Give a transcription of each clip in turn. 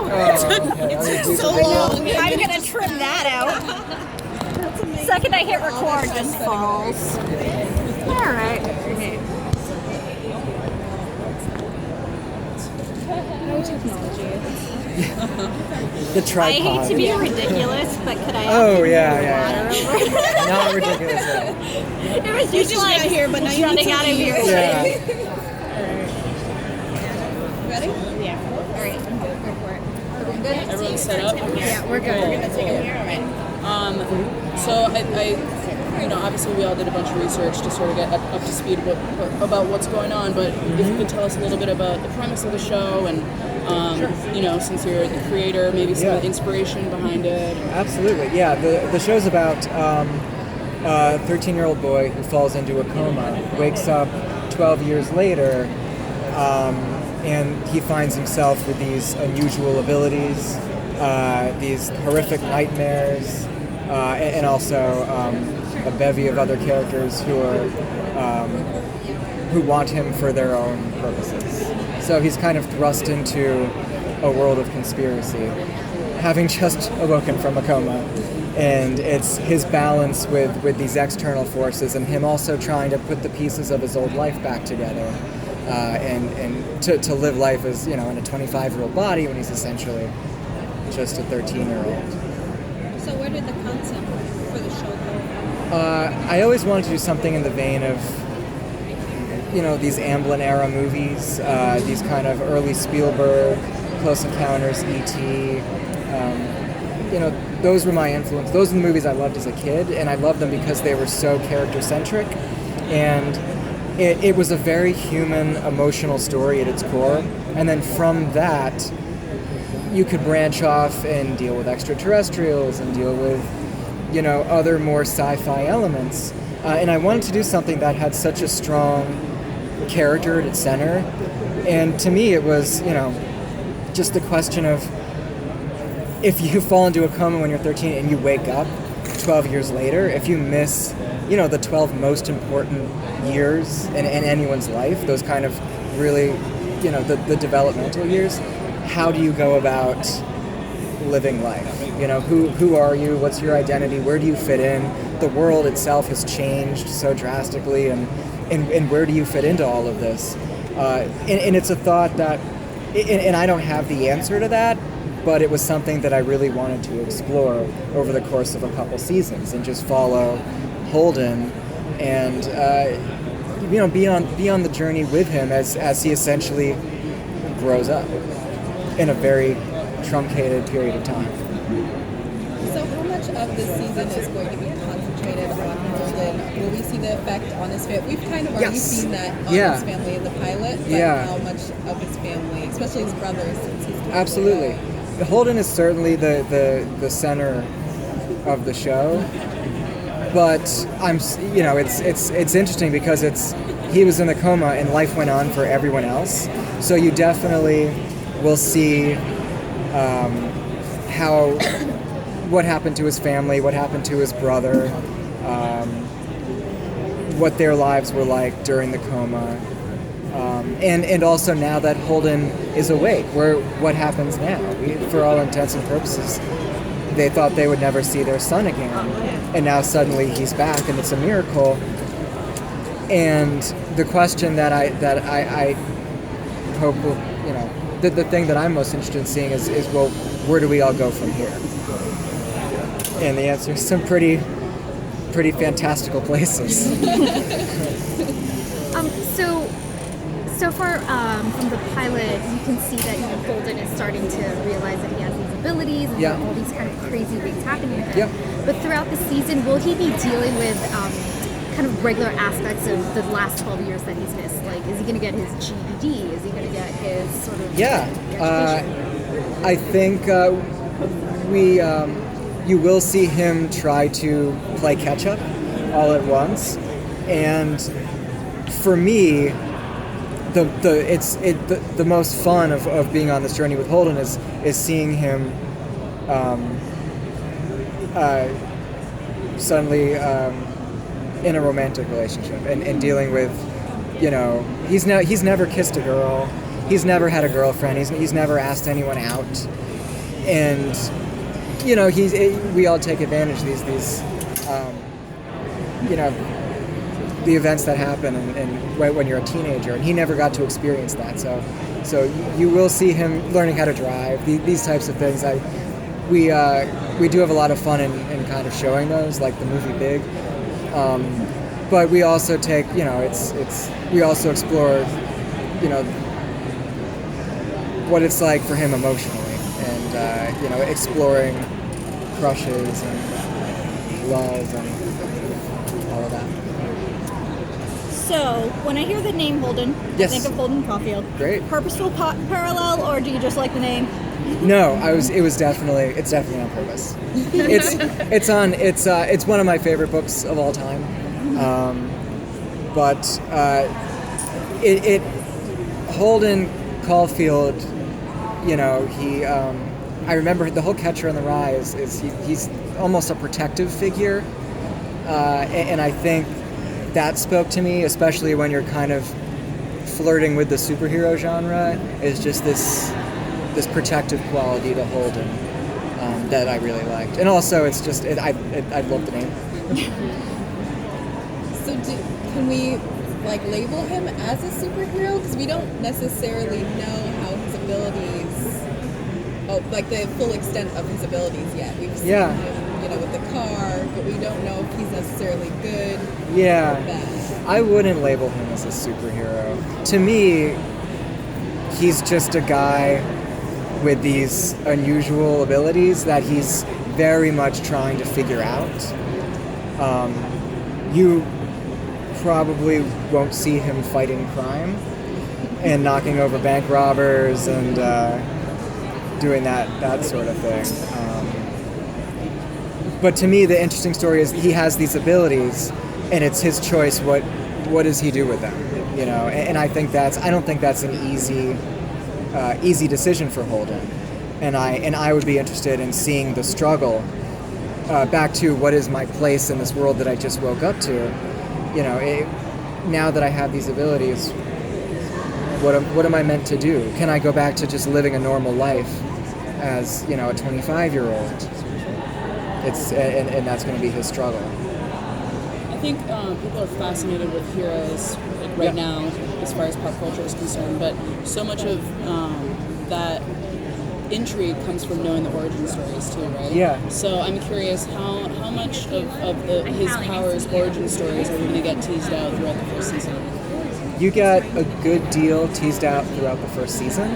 Okay. So long. I'm gonna trim that out. Second I hit record, just falls. All right. No technology. The tripod. I hate to be ridiculous, but could I? Yeah. Not ridiculous. It was just like got here, but now you running need to out of leave. your Yeah. Ready? Yeah. All right. Go for it. Good. Everyone's set up? Yeah, we're good. Cool. We're gonna take them here. All right. So I obviously we all did a bunch of research to sort of get up to speed about what's going on, but if you could tell us a little bit about the premise of the show and, since you're the creator, maybe some of the inspiration behind it. Absolutely, yeah. The show's about a 13-year-old boy who falls into a coma, wakes up 12 years later, and he finds himself with these unusual abilities, these horrific nightmares, and also a bevy of other characters who want him for their own purposes. So he's kind of thrust into a world of conspiracy, having just awoken from a coma, and it's his balance with these external forces, and him also trying to put the pieces of his old life back together, and to live life as in a 25-year-old body when he's essentially just a 13-year-old. So where did the concept for the show go? I always wanted to do something in the vein of, these Amblin era movies, these kind of early Spielberg, Close Encounters, E.T. Those were my influence. Those are the movies I loved as a kid, and I loved them because they were so character-centric, and it was a very human, emotional story at its core. And then from that, you could branch off and deal with extraterrestrials and deal with, other more sci-fi elements. And I wanted to do something that had such a strong character at its center. And to me, it was, just the question of, if you fall into a coma when you're 13 and you wake up 12 years later, if you miss, the 12 most important years in anyone's life, those kind of really, the developmental years, how do you go about living life? Who are you? What's your identity? Where do you fit in? The world itself has changed so drastically, and where do you fit into all of this? And it's a thought that, and I don't have the answer to that, but it was something that I really wanted to explore over the course of a couple seasons and just follow Holden and be on the journey with him as he essentially grows up in a very truncated period of time. So how much of this season is going to be concentrated on Holden? Will we see the effect on his family? We've kind of already seen that on his family in the pilot, but how much of his family, especially his brothers, since he's Absolutely. Holden is certainly the center of the show, but it's interesting because he was in the coma and life went on for everyone else. So you definitely will see what happened to his family, what happened to his brother, what their lives were like during the coma. And also now that Holden is awake, what happens now? For all intents and purposes, they thought they would never see their son again, and now suddenly he's back, and it's a miracle. And the question that I hope will, the thing that I'm most interested in seeing is well, where do we all go from here? And the answer is some pretty fantastical places. So far from the pilot, you can see that Holden is starting to realize that he has these abilities and all these kind of crazy things happening to him. But throughout the season, will he be dealing with kind of regular aspects of the last 12 years that he's missed? Like, is he going to get his GED? Is he going to get his sort of I think you will see him try to play catch up all at once, and for me, the most fun of being on this journey with Holden is seeing him suddenly in a romantic relationship and dealing with, he's never kissed a girl, he's never had a girlfriend, he's never asked anyone out, and we all take advantage of these the events that happen and when you're a teenager, and he never got to experience that. So you will see him learning how to drive, these types of things. We do have a lot of fun in kind of showing those, like the movie Big. But we also take, we also explore, what it's like for him emotionally, and exploring crushes and love and all of that. So, when I hear the name Holden, Yes. I think of Holden Caulfield. Great. Purposeful parallel, or do you just like the name? No, it's definitely on purpose. It's one of my favorite books of all time. But Holden Caulfield, I remember the whole Catcher in the Rye is he's almost a protective figure, and I think that spoke to me, especially when you're kind of flirting with the superhero genre, is just this protective quality to Holden that I really liked. And also, it's just, I love the name. So can we label him as a superhero? Because we don't necessarily know how his abilities, the full extent of his abilities yet. We've seen him, with the car, but we don't know if he's necessarily good or bad. I wouldn't label him as a superhero. To me, he's just a guy with these unusual abilities that he's very much trying to figure out. You probably won't see him fighting crime and knocking over bank robbers and doing that sort of thing. But to me, the interesting story is he has these abilities, and it's his choice. What does he do with them? And I don't think that's an easy decision for Holden. And I would be interested in seeing the struggle. Back to what is my place in this world that I just woke up to. Now that I have these abilities, what am I meant to do? Can I go back to just living a normal life as a 25-year-old? And that's going to be his struggle. I think people are fascinated with heroes right now, as far as pop culture is concerned. But so much of that intrigue comes from knowing the origin stories too, right? Yeah. So I'm curious, how much of his powers origin stories are we going to get teased out throughout the first season? You get a good deal teased out throughout the first season,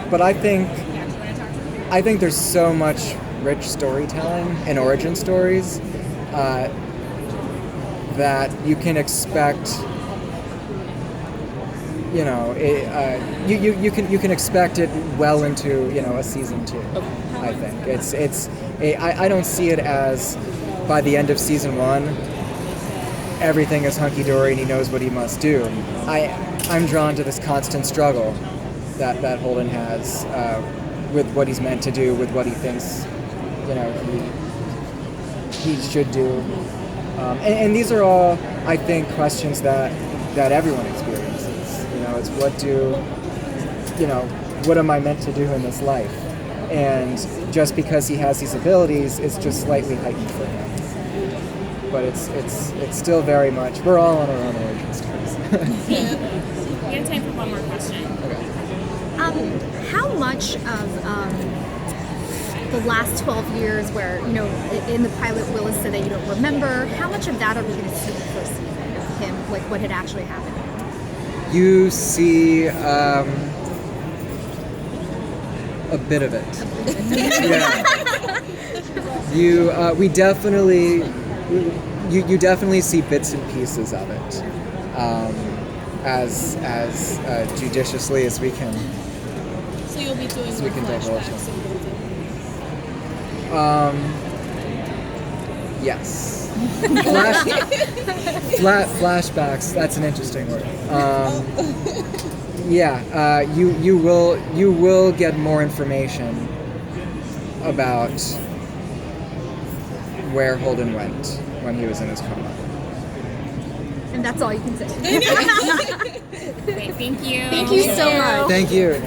but I think there's so much rich storytelling and origin stories that you can expect. You can expect it well into a season 2. I think I don't see it as by the end of season 1 everything is hunky-dory and he knows what he must do. I'm drawn to this constant struggle that Holden has with what he's meant to do, with what he thinks he should do, and these are all, I think, questions that everyone experiences. It's what am I meant to do in this life? And just because he has these abilities, it's just slightly heightened for him. But it's still very much, we're all on our own origin stories. We have time for one more question. Okay. How much of the last 12 years where, in the pilot Willis said that you don't remember, how much of that are we going to see in the first season of him, what had actually happened? You see a bit of it. Yeah. We definitely see bits and pieces of it, as judiciously as we can. So you'll be doing So we can divulge flashbacks them. and building. Yes. Flashbacks. That's an interesting word. You will get more information about where Holden went when he was in his coma. And that's all you can say. Great, thank you. Thank you so much. Thank you.